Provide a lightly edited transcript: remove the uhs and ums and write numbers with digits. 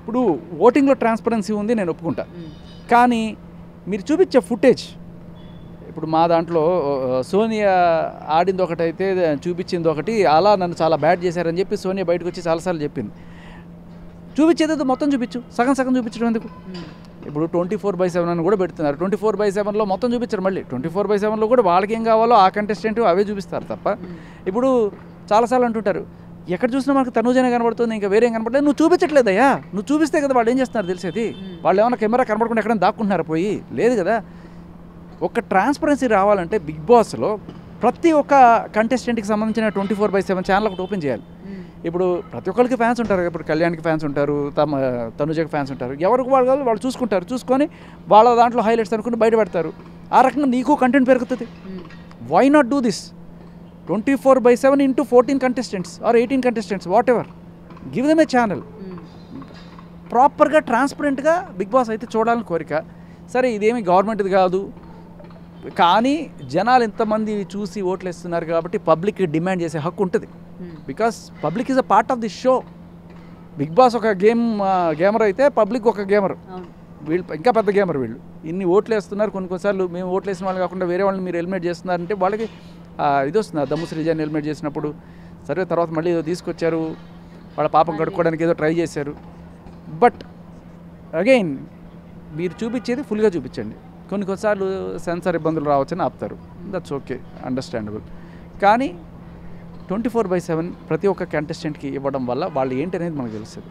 ఇప్పుడు ఓటింగ్లో ట్రాన్స్పరెన్సీ ఉంది, నేను ఒప్పుకుంటా. కానీ మీరు చూపించే ఫుటేజ్, ఇప్పుడు మా దాంట్లో సోనియా ఆడింది ఒకటైతే చూపించింది ఒకటి, అలా నన్ను చాలా బ్యాడ్ చేశారని చెప్పి సోనియా బయటకు వచ్చి చాలాసార్లు చెప్పింది. చూపించేది మొత్తం చూపించు, సగం సగం చూపించడం ఎందుకు? ఇప్పుడు 24/7 అని కూడా పెడుతున్నారు. 24/7లో మొత్తం చూపించారు. మళ్ళీ 24/7లో కూడా వాళ్ళకి ఏం కావాలో ఆ కంటెస్టెంట్ అవే చూపిస్తారు తప్ప. ఇప్పుడు చాలాసార్లు అంటుంటారు, ఎక్కడ చూసినా మనకు తనుజనే కనబడుతుంది, ఇంకా వేరేం కనబడలేదు. నువ్వు చూపించట్లేదయ్యా, నువ్వు చూపిస్తే కదా వాళ్ళు ఏం చేస్తున్నారు తెలిసేది. వాళ్ళు ఏమైనా కెమెరా కనబడకుండా ఎక్కడైనా దాక్కుంటున్నారా పోయి? లేదు కదా. ఒక ట్రాన్స్పరెన్సీ రావాలంటే బిగ్ బాస్లో ప్రతి ఒక్క కంటెస్టెంట్కి సంబంధించిన 24/7 ఛానల్ ఒకటి ఓపెన్ చేయాలి. ఇప్పుడు ప్రతి ఒక్కరికి ఫ్యాన్స్ ఉంటారు. ఇప్పుడు కళ్యాణ్కి ఫ్యాన్స్ ఉంటారు, తనుజకి ఫ్యాన్స్ ఉంటారు. ఎవరికి వాళ్ళు చూసుకుంటారు, చూసుకొని వాళ్ళ దాంట్లో హైలైట్స్ అనుకుని బయట పెడతారు. ఆ రకంగా నీకు కంటెంట్ పెరుగుతుంది. Why not do this 24/7 into 14 contestants or 18 contestants, whatever. Give them a channel. ప్రాపర్గా ట్రాన్స్పరెంట్గా బిగ్ బాస్ అయితే చూడాలని కోరిక. సరే ఇదేమి గవర్నమెంట్ది కాదు, కానీ జనాలు ఎంతమంది చూసి ఓట్లు వేస్తున్నారు కాబట్టి పబ్లిక్ డిమాండ్ చేసే హక్కు ఉంటుంది. Because public is a part of the show. Bigg Boss ఒక గేమర్ అయితే పబ్లిక్ ఒక గేమర్, వీళ్ళు ఇంకా పెద్ద గేమర్. వీళ్ళు ఇన్ని ఓట్లు వేస్తున్నారు. కొన్నిసార్లు మేము ఓట్లు వేసిన వాళ్ళు కాకుండా వేరే వాళ్ళని మీరు ఎలిమినేట్ చేస్తున్నారంటే వాళ్ళకి ఇది వస్తుంది. దమ్ము శ్రీజాని ఎలిమినేట్ చేసినప్పుడు సరే, తర్వాత మళ్ళీ ఏదో తీసుకొచ్చారు, వాళ్ళ పాపం కడుక్కోవడానికి ఏదో ట్రై చేశారు. బట్ అగైన్ మీరు చూపించేది ఫుల్గా చూపించండి. కొన్నిసార్లు సెన్సార్ ఇబ్బందులు రావచ్చని ఆపుతారు, దట్స్ ఓకే, అండర్స్టాండబుల్. కానీ 24/7 ప్రతి ఒక్క కంటెస్టెంట్కి ఇవ్వడం వల్ల వాళ్ళు ఏంటి అనేది మనకు తెలుస్తుంది.